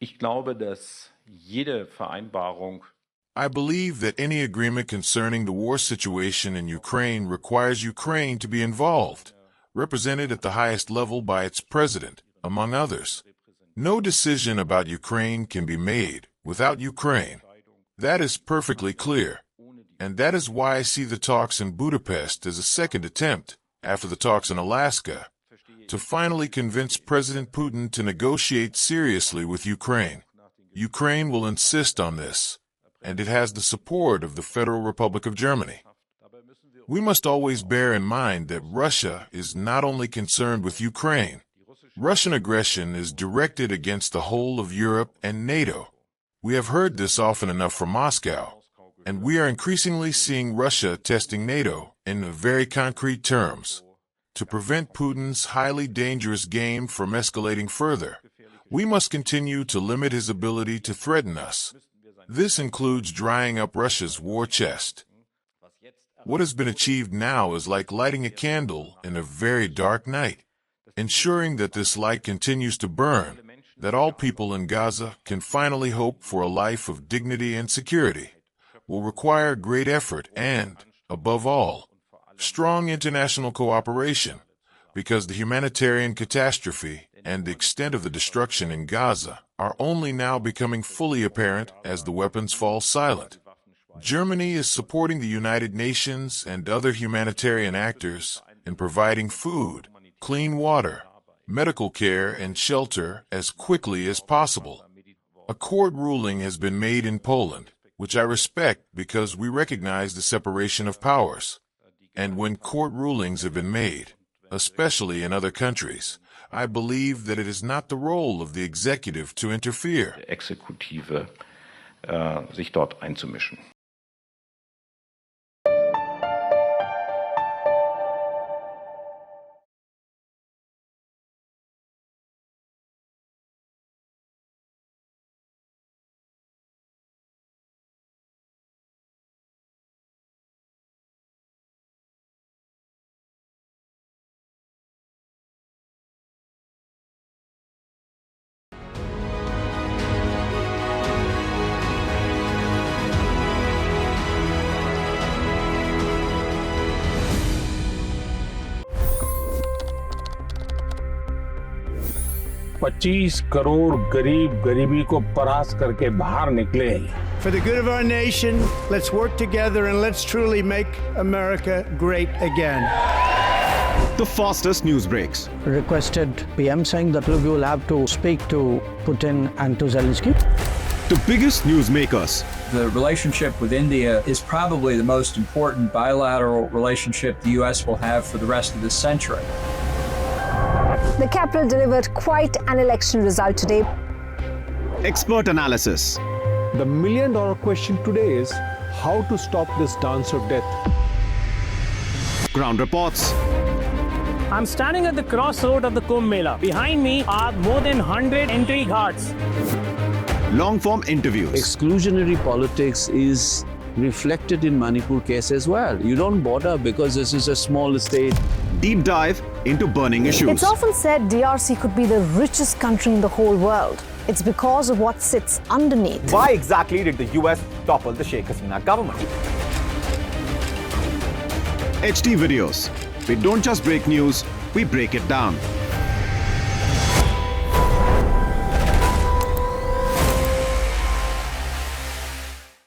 Ich glaube, dass jede Vereinbarung I believe that any agreement concerning the war situation in Ukraine requires Ukraine to be involved, represented at the highest level by its president, among others. No decision about Ukraine can be made without Ukraine. That is perfectly clear. And that is why I see the talks in Budapest as a second attempt, after the talks in Alaska, to finally convince President Putin to negotiate seriously with Ukraine. Ukraine will insist on this, and it has the support of the Federal Republic of Germany. We must always bear in mind that Russia is not only concerned with Ukraine. Russian aggression is directed against the whole of Europe and NATO. We have heard this often enough from Moscow, and we are increasingly seeing Russia testing NATO in very concrete terms. To prevent Putin's highly dangerous game from escalating further, we must continue to limit his ability to threaten us. This includes drying up Russia's war chest. What has been achieved now is like lighting a candle in a very dark night. Ensuring that this light continues to burn, that all people in Gaza can finally hope for a life of dignity and security, will require great effort and, above all, strong international cooperation, because the humanitarian catastrophe and the extent of the destruction in Gaza are only now becoming fully apparent as the weapons fall silent. Germany is supporting the United Nations and other humanitarian actors in providing food, clean water, medical care, and shelter as quickly as possible. A court ruling has been made in Poland, which I respect because we recognize the separation of powers. And when court rulings have been made, especially in other countries, I believe that it is not the role of the executive to interfere. Exekutive sich dort einzumischen. $25 crore गरीब गरीबी को परास्त करके बाहर निकले। For the good of our nation, let's work together and let's truly make America great again. The fastest news breaks. Requested PM saying that we will have to speak to Putin and to Zelensky. The biggest news makers. The relationship with India is probably the most important bilateral relationship the U.S. will have for the rest of this century. The capital delivered quite an election result today. Expert analysis. The million-dollar question today is how to stop this dance of death. Ground reports. I'm standing at the crossroad of the Kumbh Mela. Behind me are more than 100 entry guards. Long-form interviews. Exclusionary politics is reflected in Manipur case as well. You don't bother because this is a small state. Deep dive into burning issues. It's often said DRC could be the richest country in the whole world. It's because of what sits underneath. Why exactly did the US topple the Sheikh Hasina government? HD videos. We don't just break news, we break it down.